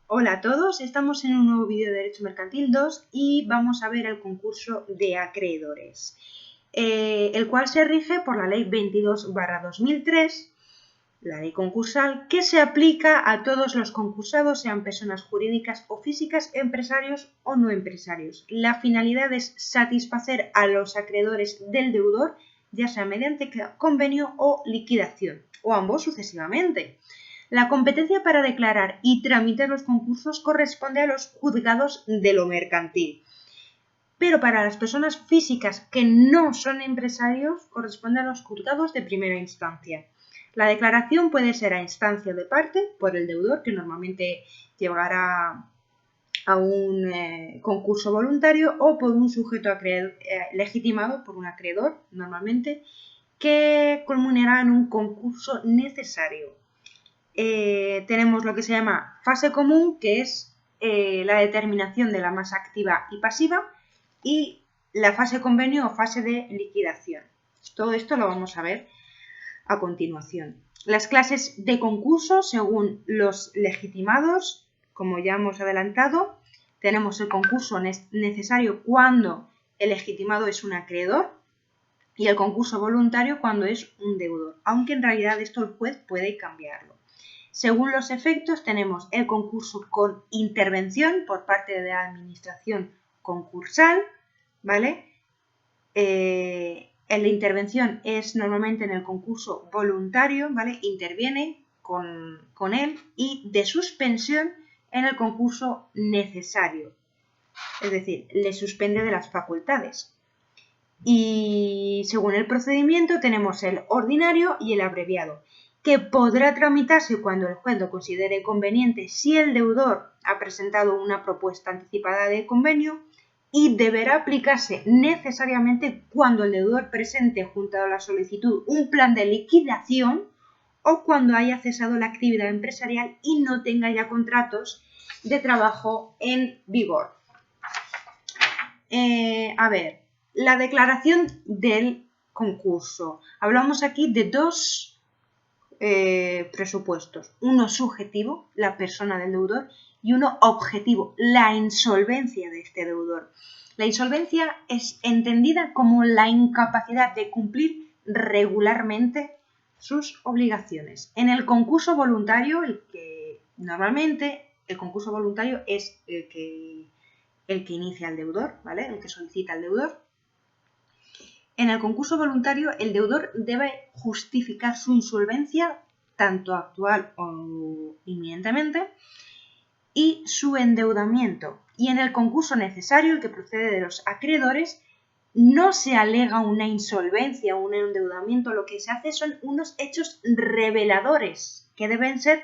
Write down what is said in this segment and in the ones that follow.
Hola a todos, estamos en un nuevo vídeo de Derecho Mercantil 2 y vamos a ver el concurso de acreedores, el cual se rige por la Ley 22/2003, la ley concursal, que se aplica a todos los concursados, sean personas jurídicas o físicas, empresarios o no empresarios. La finalidad es satisfacer a los acreedores del deudor, ya sea mediante convenio o liquidación, o ambos sucesivamente. La competencia para declarar y tramitar los concursos corresponde a los juzgados de lo mercantil. Pero para las personas físicas que no son empresarios, corresponde a los juzgados de primera instancia. La declaración puede ser a instancia de parte por el deudor, que normalmente llevará a un concurso voluntario, o por un sujeto legitimado por un acreedor, normalmente, que culminará en un concurso necesario. Tenemos lo que se llama fase común, que es la determinación de la masa activa y pasiva, y la fase convenio o fase de liquidación. Todo esto lo vamos a ver a continuación. Las clases de concurso según los legitimados, como ya hemos adelantado, tenemos el concurso necesario cuando el legitimado es un acreedor y el concurso voluntario cuando es un deudor, aunque en realidad esto el juez puede cambiarlo. Según los efectos, tenemos el concurso con intervención por parte de la administración concursal, ¿vale? El de intervención es normalmente en el concurso voluntario, ¿vale? Interviene con él, y de suspensión en el concurso necesario, es decir, le suspende de las facultades. Y según el procedimiento tenemos el ordinario y el abreviado, que podrá tramitarse cuando el juez lo considere conveniente si el deudor ha presentado una propuesta anticipada de convenio, y deberá aplicarse necesariamente cuando el deudor presente junto a la solicitud un plan de liquidación o cuando haya cesado la actividad empresarial y no tenga ya contratos de trabajo en vigor. La declaración del concurso. Hablamos aquí de dos presupuestos. Uno subjetivo, la persona del deudor, y uno objetivo, la insolvencia de este deudor. La insolvencia es entendida como la incapacidad de cumplir regularmente sus obligaciones. En el concurso voluntario, normalmente el concurso voluntario es el que inicia el deudor, ¿vale? El que solicita al deudor. En el concurso voluntario, el deudor debe justificar su insolvencia, tanto actual o inminentemente, y su endeudamiento. Y en el concurso necesario, el que procede de los acreedores, no se alega una insolvencia o un endeudamiento, lo que se hace son unos hechos reveladores que deben ser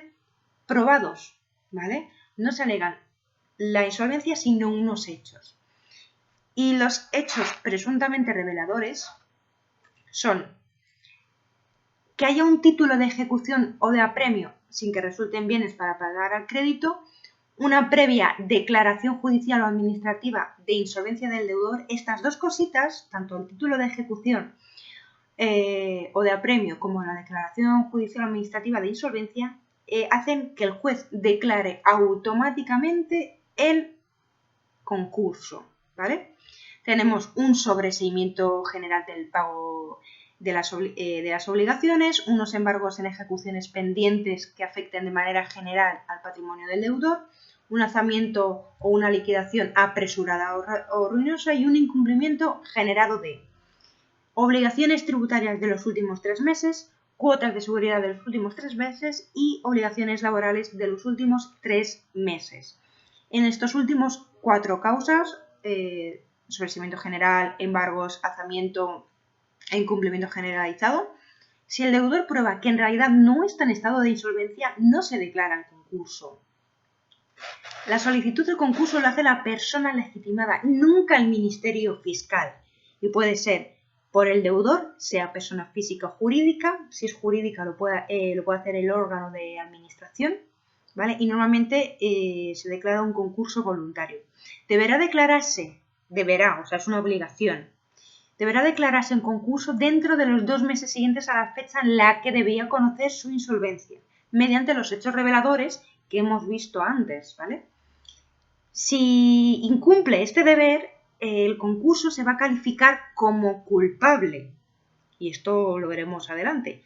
probados, ¿vale? No se alegan la insolvencia, sino unos hechos. Y los hechos presuntamente reveladores son que haya un título de ejecución o de apremio sin que resulten bienes para pagar al crédito, una previa declaración judicial o administrativa de insolvencia del deudor. Estas dos cositas, tanto el título de ejecución o de apremio como la declaración judicial o administrativa de insolvencia, hacen que el juez declare automáticamente el concurso, ¿vale? Tenemos un sobreseimiento general del pago de las obligaciones, unos embargos en ejecuciones pendientes que afecten de manera general al patrimonio del deudor, un lanzamiento o una liquidación apresurada o ruinosa, y un incumplimiento generado de obligaciones tributarias de los últimos 3 meses, cuotas de seguridad de los últimos 3 meses y obligaciones laborales de los últimos 3 meses. En estos últimos 4 causas, sobreseimiento general, embargos, alzamiento e incumplimiento generalizado, si el deudor prueba que en realidad no está en estado de insolvencia, no se declara el concurso. La solicitud de concurso lo hace la persona legitimada, nunca el Ministerio Fiscal, y puede ser por el deudor, sea persona física o jurídica. Si es jurídica lo puede hacer el órgano de administración, ¿vale? Y normalmente se declara un concurso voluntario. Deberá declararse, o sea, es una obligación. Deberá declararse en concurso dentro de los 2 meses siguientes a la fecha en la que debía conocer su insolvencia, mediante los hechos reveladores que hemos visto antes, ¿vale? Si incumple este deber, el concurso se va a calificar como culpable, y esto lo veremos adelante.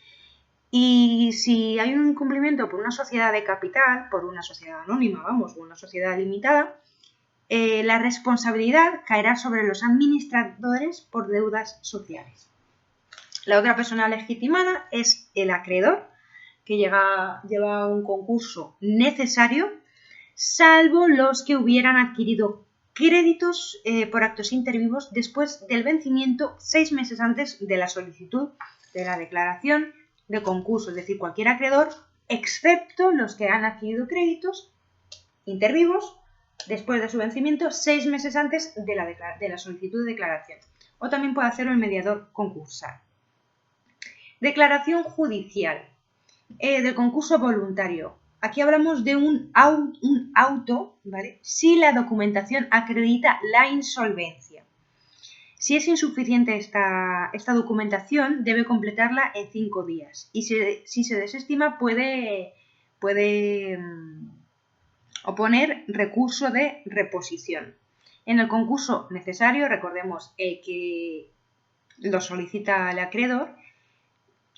Y si hay un incumplimiento por una sociedad de capital, por una sociedad anónima, vamos, o una sociedad limitada, la responsabilidad caerá sobre los administradores por deudas sociales. La otra persona legitimada es el acreedor, que lleva un concurso necesario, salvo los que hubieran adquirido créditos por actos intervivos después del vencimiento 6 meses antes de la solicitud de la declaración de concurso, es decir, cualquier acreedor, excepto los que han adquirido créditos intervivos después de su vencimiento 6 meses antes de la solicitud de declaración. O también puede hacerlo el mediador concursal. Declaración judicial del concurso voluntario. Aquí hablamos de un auto, ¿vale? Si la documentación acredita la insolvencia. Si es insuficiente esta documentación, debe completarla en 5 días. Y si se desestima, puede oponer recurso de reposición. En el concurso necesario, recordemos que lo solicita el acreedor,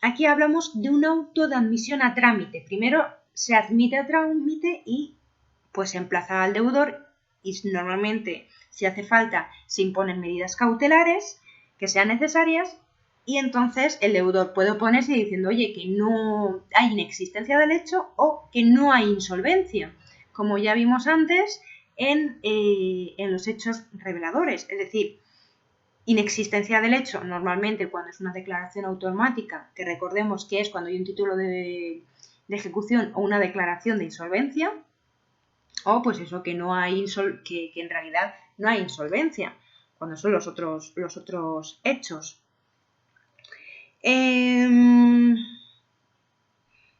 aquí hablamos de un auto de admisión a trámite. Primero se admite a trámite y pues se emplaza al deudor y normalmente, si hace falta, se imponen medidas cautelares que sean necesarias y entonces el deudor puede oponerse diciendo, oye, que no hay inexistencia del hecho o que no hay insolvencia, como ya vimos antes en los hechos reveladores, es decir, inexistencia del hecho, normalmente cuando es una declaración automática, que recordemos que es cuando hay un título de ejecución o una declaración de insolvencia, o pues eso, que no hay que en realidad no hay insolvencia, cuando son los otros hechos.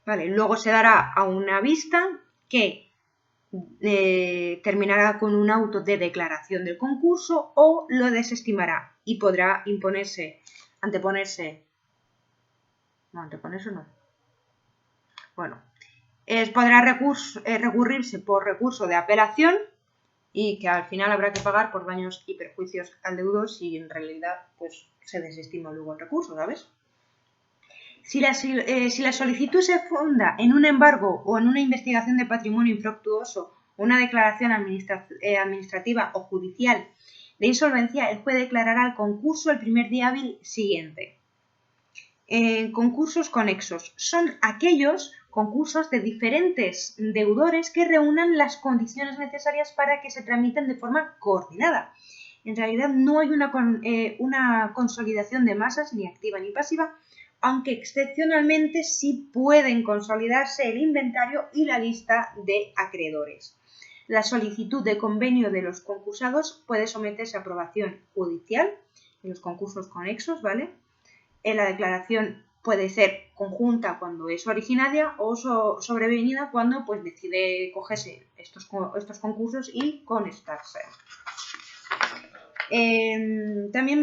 Vale, luego se dará a una vista que terminará con un auto de declaración del concurso o lo desestimará y podrá podrá recurrirse por recurso de apelación y que al final habrá que pagar por daños y perjuicios al deudor si en realidad pues se desestima luego el recurso, ¿sabes? Si la solicitud se funda en un embargo o en una investigación de patrimonio infructuoso o una declaración administrativa o judicial de insolvencia, el juez declarará el concurso el primer día hábil siguiente. Concursos conexos son aquellos concursos de diferentes deudores que reúnan las condiciones necesarias para que se tramiten de forma coordinada. En realidad no hay una consolidación de masas ni activa ni pasiva, aunque excepcionalmente sí pueden consolidarse el inventario y la lista de acreedores. La solicitud de convenio de los concursados puede someterse a aprobación judicial en los concursos conexos, ¿vale? La declaración puede ser conjunta cuando es originaria o sobrevenida cuando pues, decide cogerse estos concursos y conectarse. También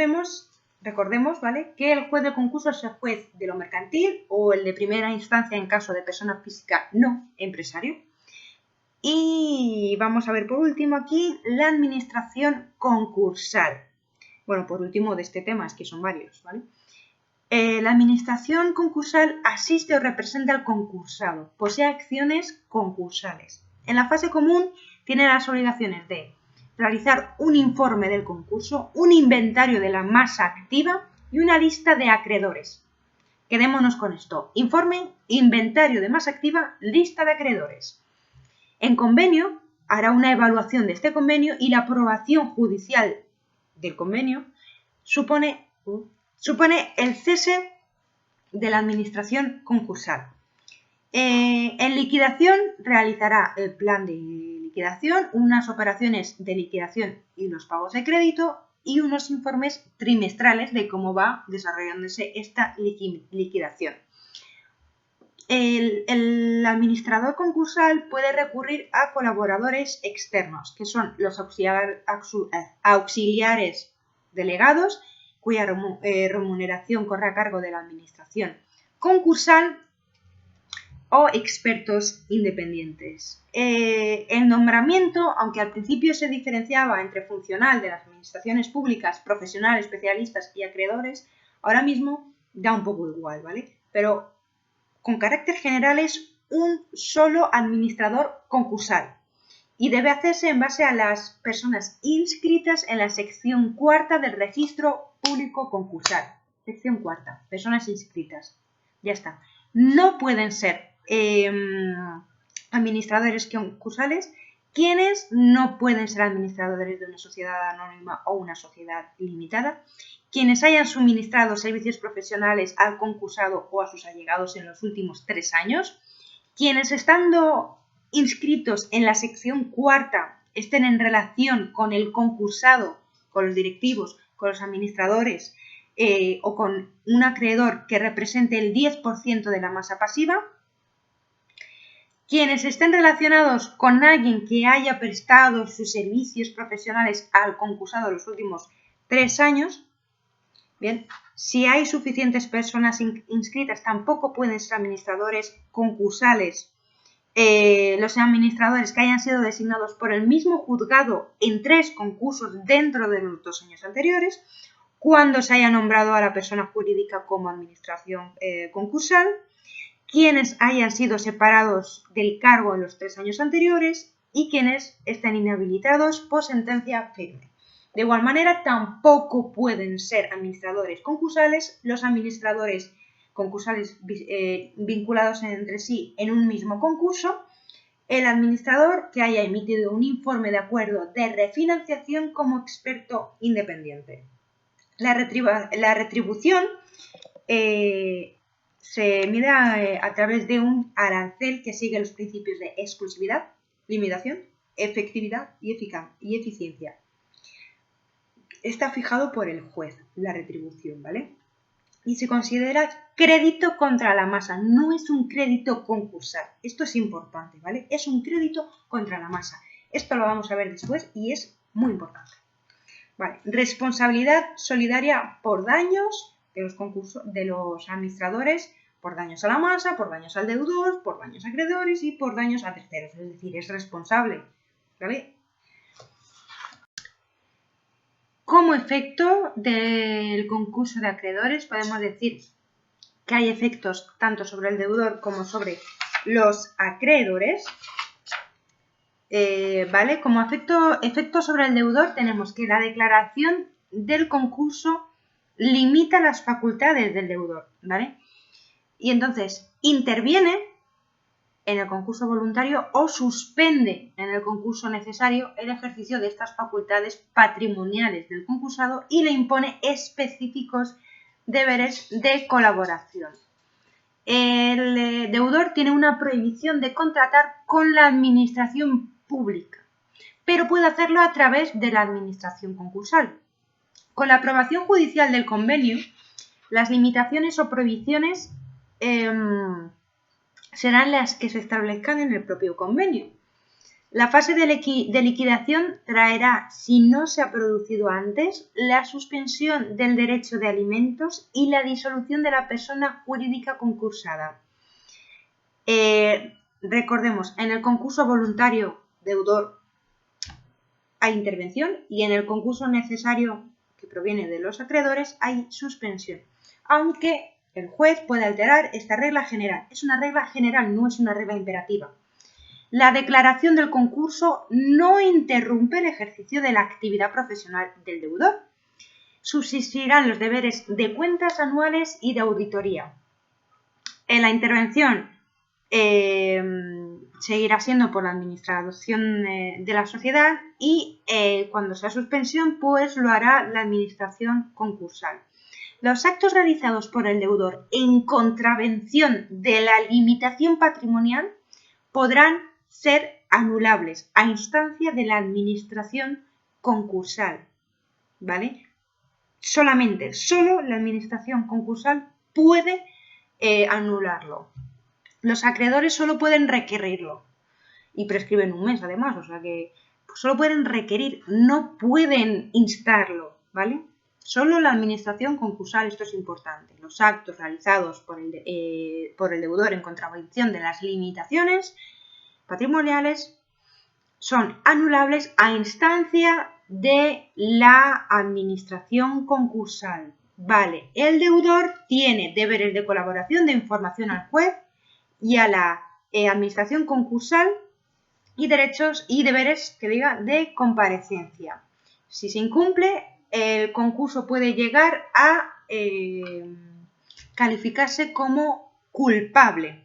recordemos, ¿vale?, que el juez de concurso es el juez de lo mercantil o el de primera instancia en caso de persona física no empresario. Y vamos a ver por último aquí la administración concursal. Bueno, por último de este tema, es que son varios, ¿vale? La administración concursal asiste o representa al concursado, posee acciones concursales. En la fase común tiene las obligaciones de realizar un informe del concurso, un inventario de la masa activa y una lista de acreedores. Quedémonos con esto. Informe, inventario de masa activa, lista de acreedores. En convenio, hará una evaluación de este convenio y la aprobación judicial del convenio supone el cese de la administración concursal. En liquidación realizará el plan de liquidación, unas operaciones de liquidación y los pagos de crédito y unos informes trimestrales de cómo va desarrollándose esta liquidación. El administrador concursal puede recurrir a colaboradores externos, que son los auxiliares delegados, cuya remuneración corre a cargo de la administración concursal, o expertos independientes. El nombramiento, aunque al principio se diferenciaba entre funcional de las administraciones públicas, profesional, especialistas y acreedores, ahora mismo da un poco igual, ¿vale? Pero con carácter general es un solo administrador concursal y debe hacerse en base a las personas inscritas en la sección cuarta del registro público concursal. Sección cuarta, personas inscritas. Ya está. No pueden ser administradores concursales quienes no pueden ser administradores de una sociedad anónima o una sociedad limitada, quienes hayan suministrado servicios profesionales al concursado o a sus allegados en los últimos 3 años, quienes estando inscritos en la sección cuarta estén en relación con el concursado, con los directivos, con los administradores o con un acreedor que represente el 10% de la masa pasiva, quienes estén relacionados con alguien que haya prestado sus servicios profesionales al concursado en los últimos 3 años. Bien, si hay suficientes personas inscritas, tampoco pueden ser administradores concursales los administradores que hayan sido designados por el mismo juzgado en 3 concursos dentro de los 2 años anteriores, cuando se haya nombrado a la persona jurídica como administración concursal, quienes hayan sido separados del cargo en los 3 años anteriores y quienes estén inhabilitados por sentencia firme. De igual manera, tampoco pueden ser administradores concursales los administradores concursales vinculados entre sí en un mismo concurso, el administrador que haya emitido un informe de acuerdo de refinanciación como experto independiente. La retribución se mide a través de un arancel que sigue los principios de exclusividad, limitación, efectividad y eficiencia. Está fijado por el juez, la retribución, ¿vale? Y se considera crédito contra la masa, no es un crédito concursal. Esto es importante, ¿vale? Es un crédito contra la masa. Esto lo vamos a ver después y es muy importante. Vale. Responsabilidad solidaria por daños de los administradores, por daños a la masa, por daños al deudor, por daños a acreedores y por daños a terceros. Es decir, es responsable, ¿vale? Como efecto del concurso de acreedores, podemos decir que hay efectos tanto sobre el deudor como sobre los acreedores. ¿Vale? Como efecto sobre el deudor tenemos que la declaración del concurso limita las facultades del deudor, ¿vale? Y entonces interviene en el concurso voluntario o suspende en el concurso necesario el ejercicio de estas facultades patrimoniales del concursado y le impone específicos deberes de colaboración. El deudor tiene una prohibición de contratar con la administración pública, pero puede hacerlo a través de la administración concursal. Con la aprobación judicial del convenio, las limitaciones o prohibiciones serán las que se establezcan en el propio convenio. La fase de liquidación traerá, si no se ha producido antes, la suspensión del derecho de alimentos y la disolución de la persona jurídica concursada. Recordemos, en el concurso voluntario deudor hay intervención y en el concurso necesario que proviene de los acreedores hay suspensión, aunque el juez puede alterar esta regla general. Es una regla general, no es una regla imperativa. La declaración del concurso no interrumpe el ejercicio de la actividad profesional del deudor. Subsistirán los deberes de cuentas anuales y de auditoría. En la intervención seguirá siendo por la administración de la sociedad y cuando sea suspensión, pues lo hará la administración concursal. Los actos realizados por el deudor en contravención de la limitación patrimonial podrán ser anulables a instancia de la administración concursal, ¿vale? Solo la administración concursal puede anularlo. Los acreedores solo pueden requerirlo y prescriben un mes además, o sea que solo pueden requerir, no pueden instarlo, ¿vale? Solo la administración concursal, esto es importante. Los actos realizados por el deudor en contravención de las limitaciones patrimoniales son anulables a instancia de la administración concursal. Vale, el deudor tiene deberes de colaboración de información al juez y a la administración concursal y derechos y deberes de comparecencia. Si se incumple, el concurso puede llegar a calificarse como culpable.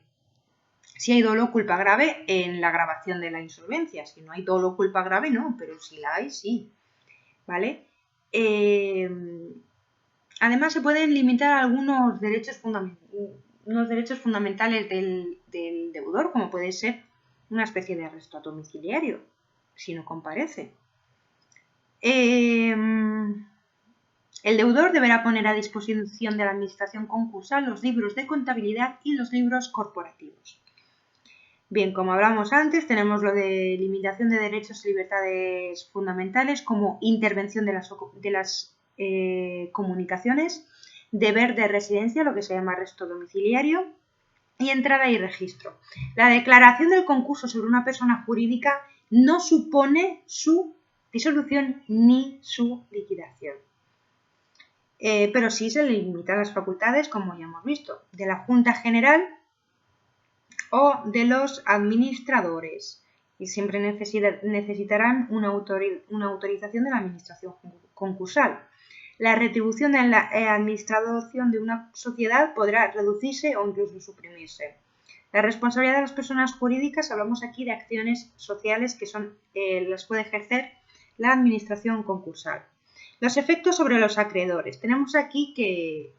Si hay dolo o culpa grave en la grabación de la insolvencia. Si no hay dolo o culpa grave, no, pero si la hay, sí. ¿Vale? Además, se pueden limitar algunos derechos fundamentales del deudor, como puede ser una especie de arresto domiciliario, si no comparece. El deudor deberá poner a disposición de la administración concursal los libros de contabilidad y los libros corporativos. Bien, como hablamos antes, tenemos lo de limitación de derechos y libertades fundamentales como intervención de las comunicaciones, deber de residencia, lo que se llama arresto domiciliario, y entrada y registro. La declaración del concurso sobre una persona jurídica no supone su disolución ni su liquidación. Pero sí se limitan las facultades, como ya hemos visto, de la Junta General o de los administradores, y siempre necesitarán una autorización de la administración concursal. La retribución de la administración de una sociedad podrá reducirse o incluso suprimirse. La responsabilidad de las personas jurídicas, hablamos aquí de acciones sociales que las puede ejercer la administración concursal. Los efectos sobre los acreedores. Tenemos aquí que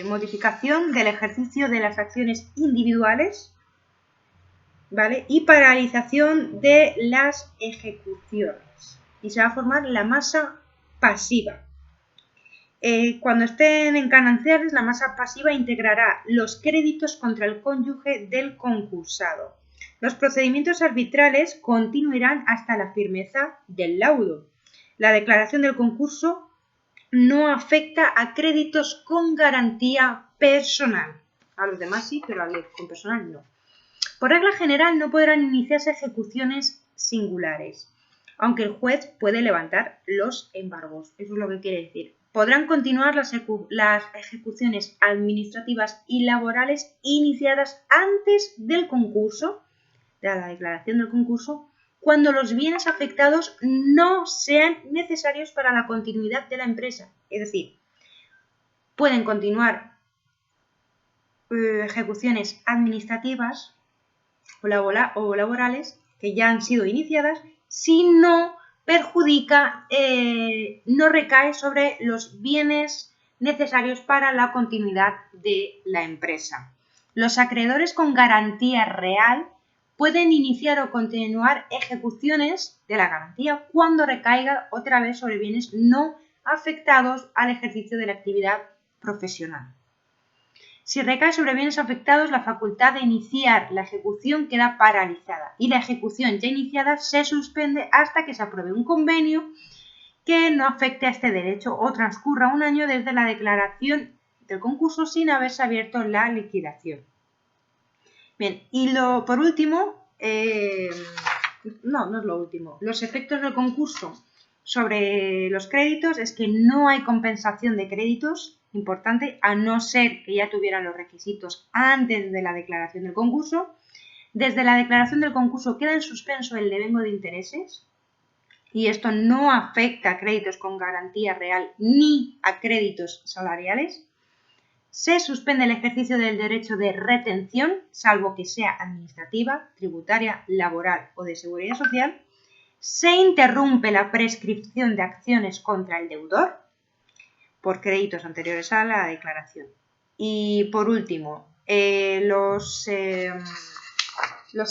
modificación del ejercicio de las acciones individuales, ¿vale? Y paralización de las ejecuciones. Y se va a formar la masa pasiva. Cuando estén encananceables, la masa pasiva integrará los créditos contra el cónyuge del concursado. Los procedimientos arbitrales continuarán hasta la firmeza del laudo. La declaración del concurso no afecta a créditos con garantía personal. A los demás sí, pero con personal no. Por regla general no podrán iniciarse ejecuciones singulares, aunque el juez puede levantar los embargos. Eso es lo que quiere decir. Podrán continuar las ejecuciones administrativas y laborales iniciadas antes del concurso, de la declaración del concurso, cuando los bienes afectados no sean necesarios para la continuidad de la empresa. Es decir, pueden continuar ejecuciones administrativas o laborales que ya han sido iniciadas si no perjudica, no recae sobre los bienes necesarios para la continuidad de la empresa. Los acreedores con garantía real pueden iniciar o continuar ejecuciones de la garantía cuando recaiga otra vez sobre bienes no afectados al ejercicio de la actividad profesional. Si recae sobre bienes afectados, la facultad de iniciar la ejecución queda paralizada y la ejecución ya iniciada se suspende hasta que se apruebe un convenio que no afecte a este derecho o transcurra un año desde la declaración del concurso sin haberse abierto la liquidación. Bien, y por último, no es lo último, los efectos del concurso sobre los créditos es que no hay compensación de créditos, importante, a no ser que ya tuvieran los requisitos antes de la declaración del concurso. Desde la declaración del concurso queda en suspenso el devengo de intereses y esto no afecta a créditos con garantía real ni a créditos salariales. Se suspende el ejercicio del derecho de retención, salvo que sea administrativa, tributaria, laboral o de seguridad social. Se interrumpe la prescripción de acciones contra el deudor por créditos anteriores a la declaración. Y por último, los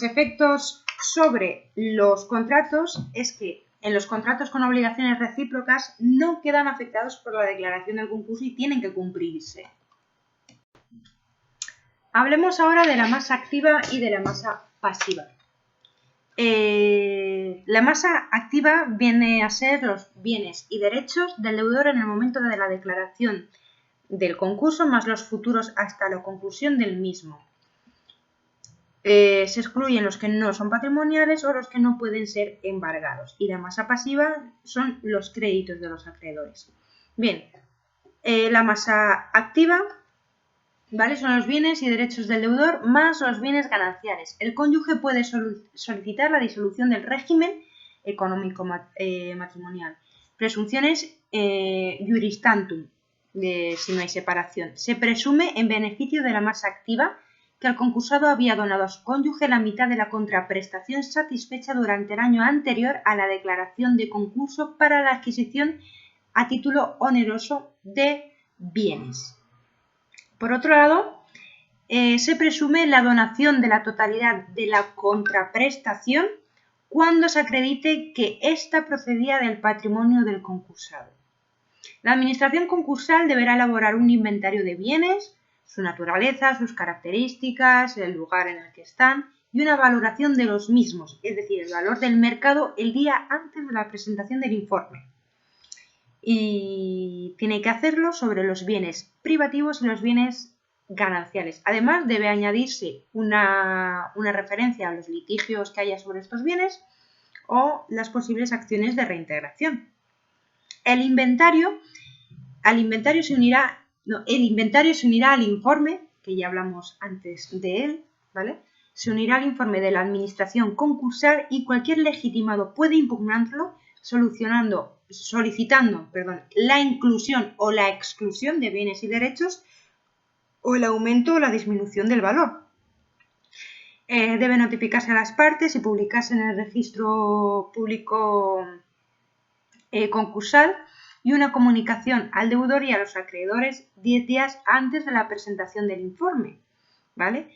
efectos sobre los contratos es que en los contratos con obligaciones recíprocas no quedan afectados por la declaración del concurso y tienen que cumplirse. Hablemos ahora de la masa activa y de la masa pasiva. La masa activa viene a ser los bienes y derechos del deudor en el momento de la declaración del concurso más los futuros hasta la conclusión del mismo. Se excluyen los que no son patrimoniales o los que no pueden ser embargados. Y la masa pasiva son los créditos de los acreedores. Bien, la masa activa, ¿vale? Son los bienes y derechos del deudor más los bienes gananciales. El cónyuge puede solicitar la disolución del régimen económico matrimonial. Presunciones juris tantum, si no hay separación. Se presume en beneficio de la masa activa que el concursado había donado a su cónyuge la mitad de la contraprestación satisfecha durante el año anterior a la declaración de concurso para la adquisición a título oneroso de bienes. Por otro lado, se presume la donación de la totalidad de la contraprestación cuando se acredite que ésta procedía del patrimonio del concursado. La administración concursal deberá elaborar un inventario de bienes, su naturaleza, sus características, el lugar en el que están y una valoración de los mismos, es decir, el valor del mercado el día antes de la presentación del informe. Y tiene que hacerlo sobre los bienes privativos y los bienes gananciales. Además, debe añadirse una referencia a los litigios que haya sobre estos bienes o las posibles acciones de reintegración. El inventario se unirá al informe, que ya hablamos antes de él, ¿vale? Se unirá al informe de la administración concursal y cualquier legitimado puede impugnarlo solicitando la inclusión o la exclusión de bienes y derechos o el aumento o la disminución del valor. Debe notificarse a las partes y publicarse en el registro público concursal y una comunicación al deudor y a los acreedores 10 días antes de la presentación del informe, ¿vale?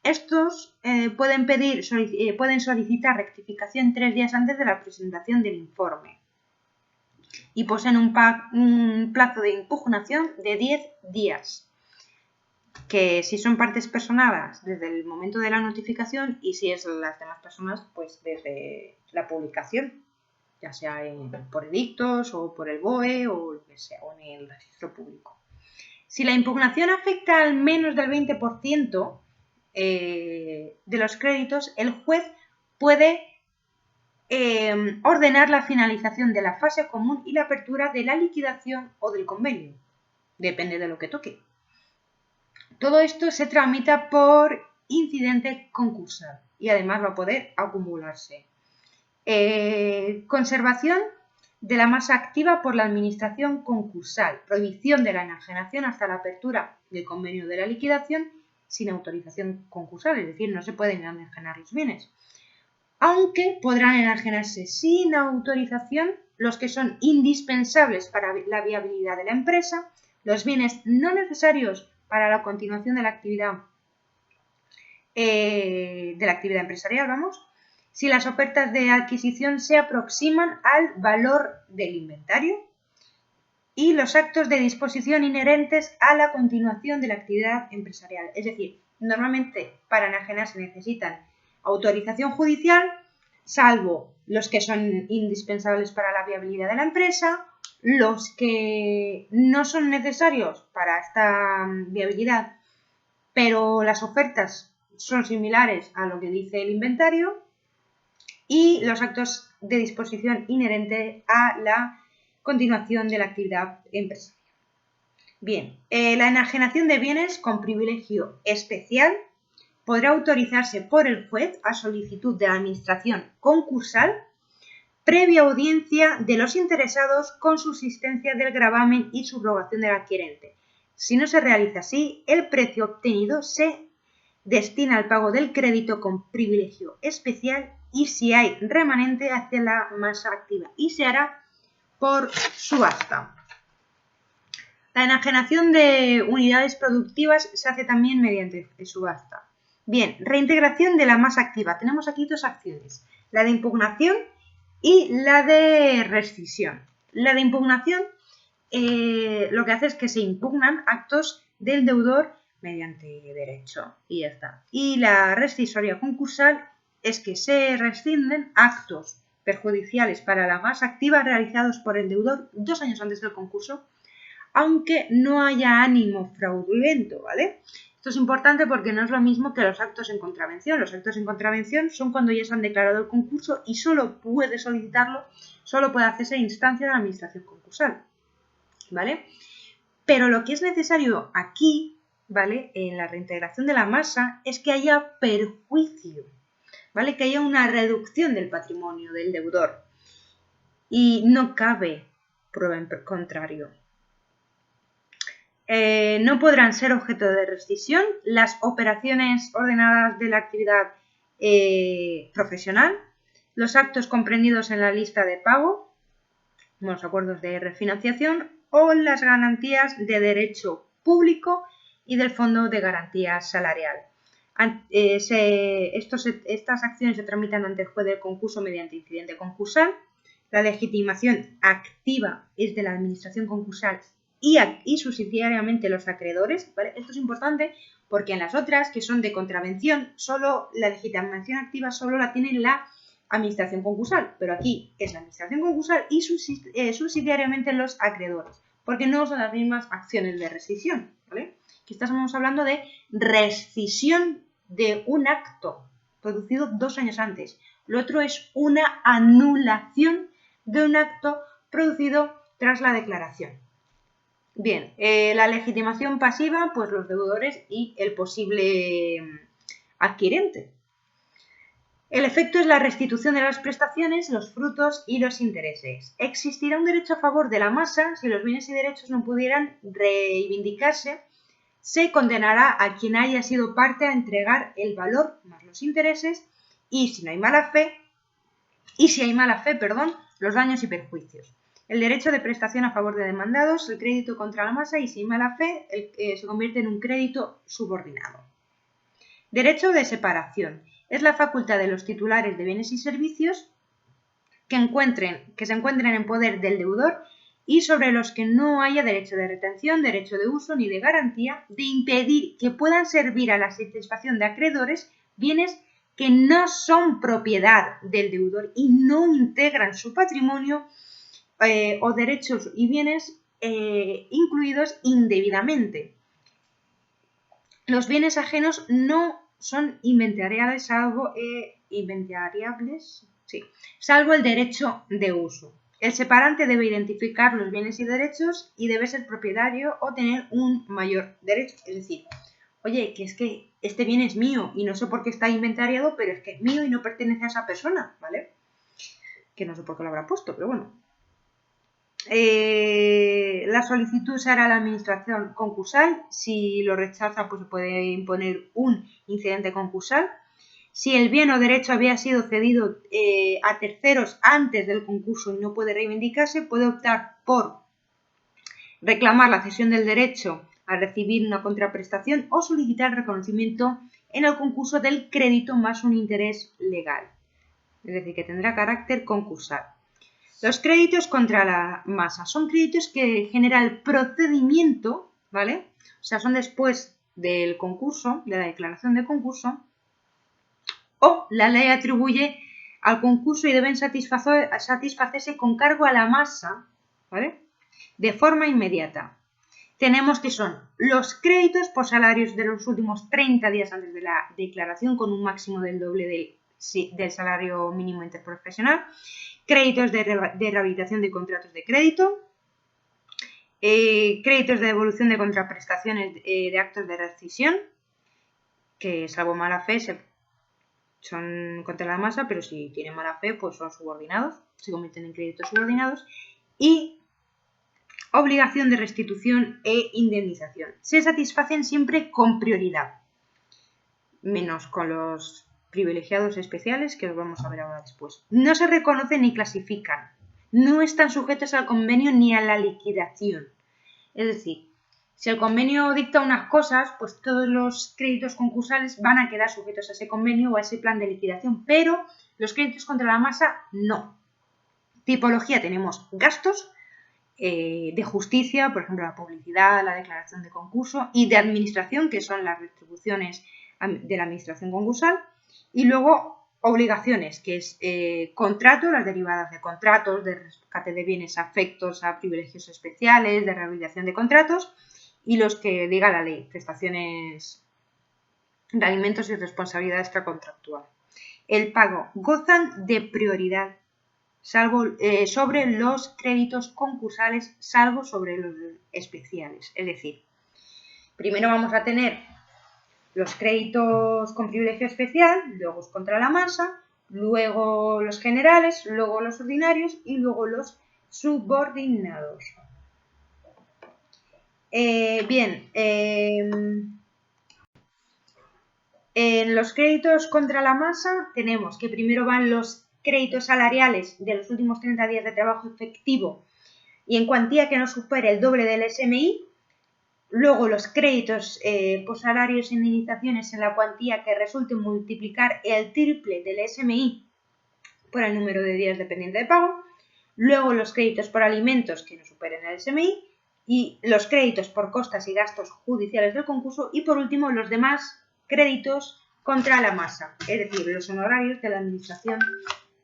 Estos pueden solicitar rectificación 3 días antes de la presentación del informe y poseen un plazo de impugnación de 10 días, que si son partes personadas desde el momento de la notificación y si es las demás personas, pues desde la publicación, ya sea por edictos o por el BOE o lo que sea, o en el registro público. Si la impugnación afecta al menos del 20% de los créditos, el juez puede ordenar la finalización de la fase común y la apertura de la liquidación o del convenio. Depende de lo que toque. Todo esto se tramita por incidente concursal y además va a poder acumularse. Conservación de la masa activa por la administración concursal, prohibición de la enajenación hasta la apertura del convenio de la liquidación sin autorización concursal, es decir, no se pueden enajenar los bienes, aunque podrán enajenarse sin autorización los que son indispensables para la viabilidad de la empresa, los bienes no necesarios para la continuación de la actividad empresarial, si las ofertas de adquisición se aproximan al valor del inventario y los actos de disposición inherentes a la continuación de la actividad empresarial. Es decir, normalmente para enajenar se necesitan autorización judicial, salvo los que son indispensables para la viabilidad de la empresa, los que no son necesarios para esta viabilidad, pero las ofertas son similares a lo que dice el inventario, y los actos de disposición inherente a la continuación de la actividad empresarial. Bien, la enajenación de bienes con privilegio especial podrá autorizarse por el juez a solicitud de la administración concursal previa audiencia de los interesados con subsistencia del gravamen y subrogación del adquirente. Si no se realiza así, el precio obtenido se destina al pago del crédito con privilegio especial y si hay remanente hacia la masa activa y se hará por subasta. La enajenación de unidades productivas se hace también mediante subasta. Bien, reintegración de la masa activa. Tenemos aquí dos acciones, la de impugnación y la de rescisión. La de impugnación lo que hace es que se impugnan actos del deudor mediante derecho y ya está. Y la rescisoria concursal es que se rescinden actos perjudiciales para la masa activa realizados por el deudor 2 años antes del concurso, aunque no haya ánimo fraudulento, ¿vale? Esto es importante porque no es lo mismo que los actos en contravención. Los actos en contravención son cuando ya se han declarado el concurso y solo puede solicitarlo, solo puede hacerse a instancia de la administración concursal, ¿vale? Pero lo que es necesario aquí, ¿vale? En la reintegración de la masa es que haya perjuicio, ¿vale? Que haya una reducción del patrimonio del deudor y no cabe prueba en contrario. No podrán ser objeto de rescisión las operaciones ordenadas de la actividad profesional, los actos comprendidos en la lista de pago, los acuerdos de refinanciación o las garantías de derecho público y del Fondo de Garantía Salarial. Estas acciones se tramitan ante el juez del concurso mediante incidente concursal. La legitimación activa es de la administración concursal y subsidiariamente los acreedores, ¿vale? Esto es importante porque en las otras, que son de contravención, solo la legitimación activa solo la tiene la administración concursal, pero aquí es la administración concursal y subsidiariamente los acreedores, porque no son las mismas acciones de rescisión, ¿vale? Aquí estamos hablando de rescisión de un acto producido 2 años antes. Lo otro es una anulación de un acto producido tras la declaración. Bien, la legitimación pasiva, pues los deudores y el posible adquirente. El efecto es la restitución de las prestaciones, los frutos y los intereses. Existirá un derecho a favor de la masa si los bienes y derechos no pudieran reivindicarse. Se condenará a quien haya sido parte a entregar el valor más los intereses y si hay mala fe, los daños y perjuicios. El derecho de prestación a favor de demandados, el crédito contra la masa y si hay mala fe se convierte en un crédito subordinado. Derecho de separación. Es la facultad de los titulares de bienes y servicios que se encuentren en poder del deudor y sobre los que no haya derecho de retención, derecho de uso ni de garantía, de impedir que puedan servir a la satisfacción de acreedores bienes que no son propiedad del deudor y no integran su patrimonio o derechos y bienes incluidos indebidamente. Los bienes ajenos no son inventariables salvo el derecho de uso. El separante debe identificar los bienes y derechos y debe ser propietario o tener un mayor derecho. Es decir, oye, que es que este bien es mío y no sé por qué está inventariado, pero es que es mío y no pertenece a esa persona, ¿vale? Que no sé por qué lo habrá puesto, pero bueno. La solicitud se hará a la administración concursal. Si lo rechaza, pues se puede imponer un incidente concursal. Si el bien o derecho había sido cedido a terceros antes del concurso y no puede reivindicarse, puede optar por reclamar la cesión del derecho a recibir una contraprestación o solicitar el reconocimiento en el concurso del crédito más un interés legal. Es decir, que tendrá carácter concursal. Los créditos contra la masa son créditos que genera el procedimiento, ¿vale? O sea, son después del concurso, de la declaración de concurso, o la ley atribuye al concurso y deben satisfacerse con cargo a la masa, ¿vale? De forma inmediata. Tenemos que son los créditos por salarios de los últimos 30 días antes de la declaración con un máximo del doble del salario mínimo interprofesional, créditos de rehabilitación de contratos de crédito, créditos de devolución de contraprestaciones de actos de rescisión, que salvo mala fe son contra la masa, pero si tienen mala fe pues son subordinados, se convierten en créditos subordinados, y obligación de restitución e indemnización. Se satisfacen siempre con prioridad, menos con los privilegiados especiales, que los vamos a ver ahora después. No se reconocen ni clasifican, no están sujetos al convenio ni a la liquidación. Es decir, si el convenio dicta unas cosas, pues todos los créditos concursales van a quedar sujetos a ese convenio o a ese plan de liquidación, pero los créditos contra la masa no. Tipología: tenemos gastos de justicia, por ejemplo la publicidad, la declaración de concurso, y de administración, que son las retribuciones de la administración concursal, y luego obligaciones, que es contrato, las derivadas de contratos, de rescate de bienes afectos a privilegios especiales, de rehabilitación de contratos, y los que diga la ley, prestaciones de alimentos y responsabilidad extracontractual. El pago gozan de prioridad sobre los créditos concursales, salvo sobre los especiales. Es decir, primero vamos a tener los créditos con privilegio especial, luego los contra la masa, luego los generales, luego los ordinarios y luego los subordinados. En los créditos contra la masa tenemos que primero van los créditos salariales de los últimos 30 días de trabajo efectivo y en cuantía que no supere el doble del SMI. Luego los créditos por salarios e indemnizaciones en la cuantía que resulte multiplicar el triple del SMI por el número de días dependiente de pago. Luego los créditos por alimentos que no superen el SMI y los créditos por costas y gastos judiciales del concurso. Y por último los demás créditos contra la masa, es decir, los honorarios de la administración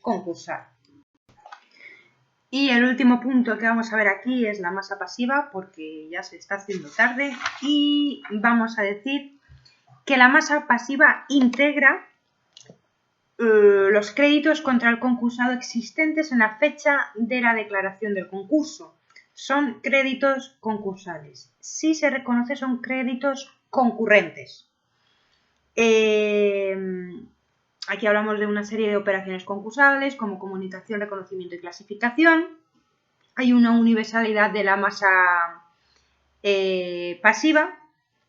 concursal. Y el último punto que vamos a ver aquí es la masa pasiva, porque ya se está haciendo tarde, y vamos a decir que la masa pasiva integra los créditos contra el concursado existentes en la fecha de la declaración del concurso. Son créditos concursales. Si se reconoce, son créditos concurrentes. Aquí hablamos de una serie de operaciones concursables como comunicación, reconocimiento y clasificación. Hay una universalidad de la masa pasiva.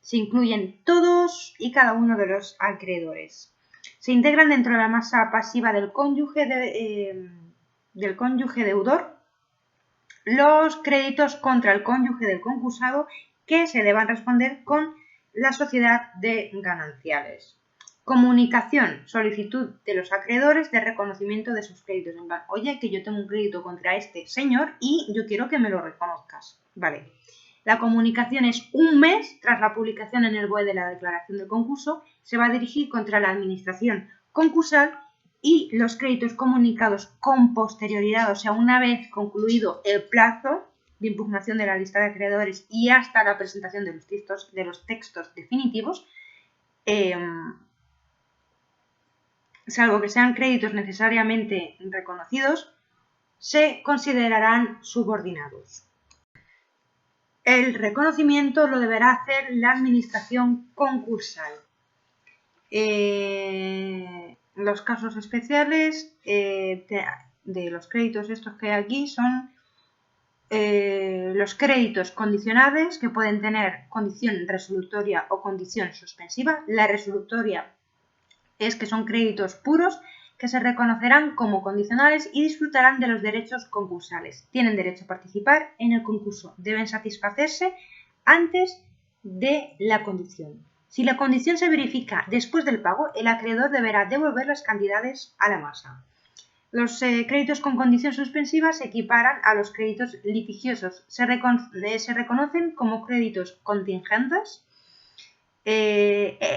Se incluyen todos y cada uno de los acreedores. Se integran dentro de la masa pasiva del cónyuge deudor los créditos contra el cónyuge del concursado que se deban responder con la sociedad de gananciales. Comunicación, solicitud de los acreedores de reconocimiento de sus créditos. En plan, oye, que yo tengo un crédito contra este señor y yo quiero que me lo reconozcas. Vale. La comunicación es un mes tras la publicación en el BOE de la declaración del concurso. Se va a dirigir contra la administración concursal y los créditos comunicados con posterioridad, o sea, una vez concluido el plazo de impugnación de la lista de acreedores y hasta la presentación de los textos definitivos, salvo que sean créditos necesariamente reconocidos, se considerarán subordinados. El reconocimiento lo deberá hacer la administración concursal. Los casos especiales de los créditos estos que hay aquí son los créditos condicionados, que pueden tener condición resolutoria o condición suspensiva. La resolutoria es que son créditos puros que se reconocerán como condicionales y disfrutarán de los derechos concursales. Tienen derecho a participar en el concurso. Deben satisfacerse antes de la condición. Si la condición se verifica después del pago, el acreedor deberá devolver las cantidades a la masa. Los créditos con condición suspensiva se equiparan a los créditos litigiosos. Se reconocen como créditos contingentes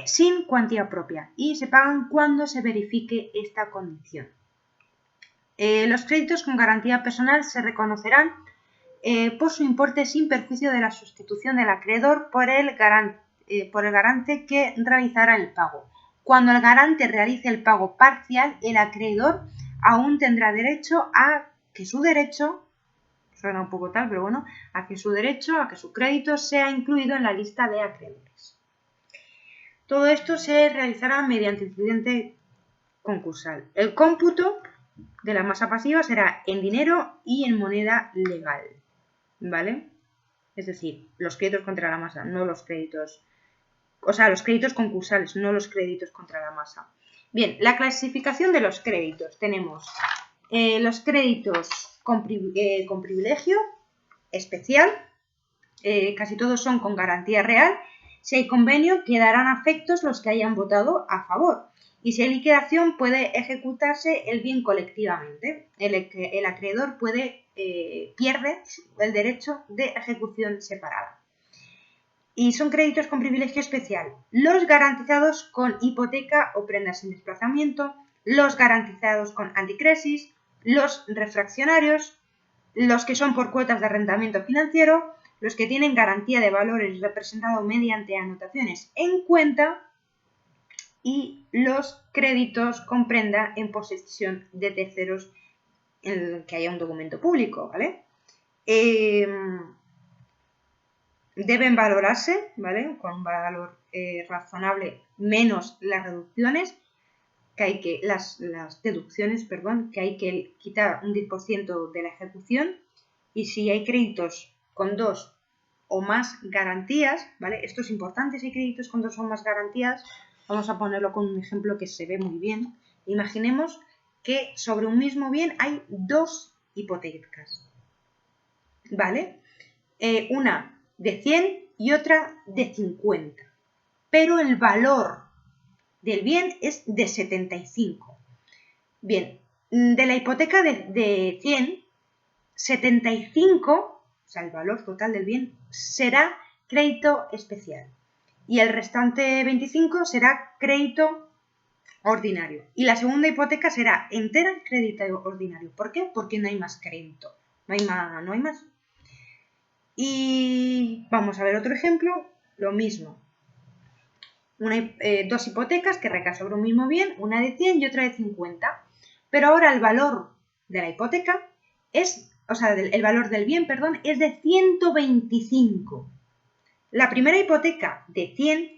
sin cuantía propia y se pagan cuando se verifique esta condición. Los créditos con garantía personal se reconocerán por su importe sin perjuicio de la sustitución del acreedor por el garante que realizará el pago. Cuando el garante realice el pago parcial, el acreedor aún tendrá derecho a que su derecho, suena un poco tal, pero bueno, a que su crédito sea incluido en la lista de acreedores. Todo esto se realizará mediante incidente concursal. El cómputo de la masa pasiva será en dinero y en moneda legal, ¿vale? Es decir, los créditos contra la masa, no los créditos, los créditos concursales, no los créditos contra la masa. Bien, la clasificación de los créditos. Tenemos los créditos con privilegio especial, casi todos son con garantía real. Si hay convenio, quedarán afectos los que hayan votado a favor. Y si hay liquidación, puede ejecutarse el bien colectivamente. El acreedor pierde el derecho de ejecución separada. Y son créditos con privilegio especial. Los garantizados con hipoteca o prendas sin desplazamiento, los garantizados con anticresis, los refraccionarios, los que son por cuotas de arrendamiento financiero, los que tienen garantía de valores representado mediante anotaciones en cuenta y los créditos con prenda en posesión de terceros en el que haya un documento público, ¿vale? Deben valorarse, ¿vale? Con un valor razonable menos las reducciones, que hay que, las deducciones, perdón, que hay que quitar un 10% de la ejecución, y si hay créditos con 2 o más garantías, ¿vale? Esto es importante, si hay créditos con 2 o más garantías, vamos a ponerlo con un ejemplo que se ve muy bien. Imaginemos que sobre un mismo bien hay 2 hipotecas, ¿vale? Una de 100 y otra de 50, pero el valor del bien es de 75. Bien, de la hipoteca de 100, 75, o sea, el valor total del bien, será crédito especial. Y el restante 25 será crédito ordinario. Y la segunda hipoteca será entera crédito ordinario. ¿Por qué? Porque no hay más crédito. No hay más. Y vamos a ver otro ejemplo. Lo mismo. Dos hipotecas que recaen sobre un mismo bien, una de 100 y otra de 50. Pero ahora el valor de la hipoteca es, o sea, el valor del bien, perdón, es de 125. La primera hipoteca de 100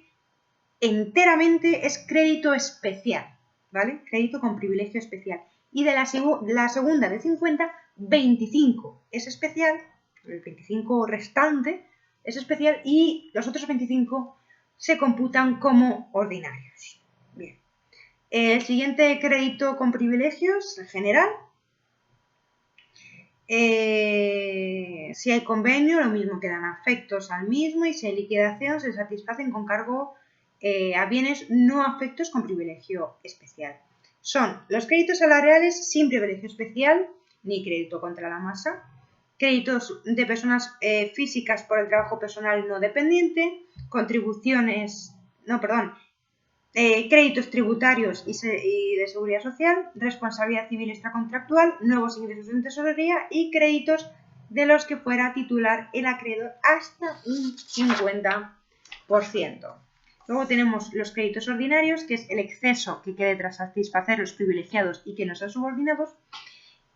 enteramente es crédito especial, ¿vale? Crédito con privilegio especial. Y de la segunda de 50, 25 es especial, el 25 restante es especial y los otros 25 se computan como ordinarios. Bien. El siguiente crédito con privilegios, el general. Si hay convenio, lo mismo, quedan afectos al mismo, y si hay liquidación, se satisfacen con cargo a bienes no afectos con privilegio especial. Son los créditos salariales sin privilegio especial, ni crédito contra la masa, créditos de personas físicas por el trabajo personal no dependiente, créditos tributarios y de seguridad social, responsabilidad civil extracontractual, nuevos ingresos en tesorería y créditos de los que fuera titular el acreedor hasta un 50%. Luego tenemos los créditos ordinarios, que es el exceso que quede tras satisfacer los privilegiados y que no sean subordinados,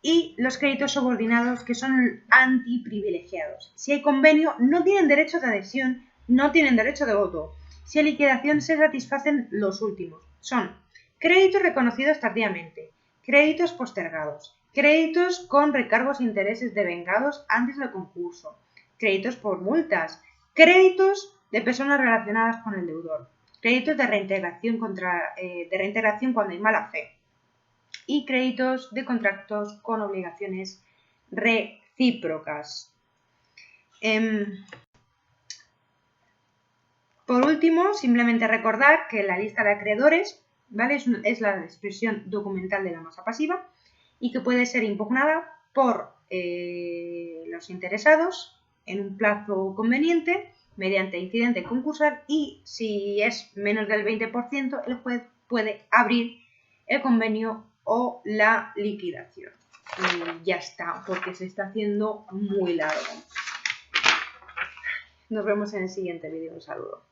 y los créditos subordinados, que son antiprivilegiados. Si hay convenio, no tienen derecho de adhesión, no tienen derecho de voto. Si hay liquidación, se satisfacen los últimos. Son créditos reconocidos tardíamente, créditos postergados, créditos con recargos e intereses devengados antes del concurso, créditos por multas, créditos de personas relacionadas con el deudor, créditos de reintegración cuando hay mala fe, y créditos de contratos con obligaciones recíprocas. Por último, simplemente recordar que la lista de acreedores, ¿vale? es la expresión documental de la masa pasiva y que puede ser impugnada por los interesados en un plazo conveniente mediante incidente concursal, y si es menos del 20%, el juez puede abrir el convenio o la liquidación. Y ya está, porque se está haciendo muy largo. Nos vemos en el siguiente vídeo. Un saludo.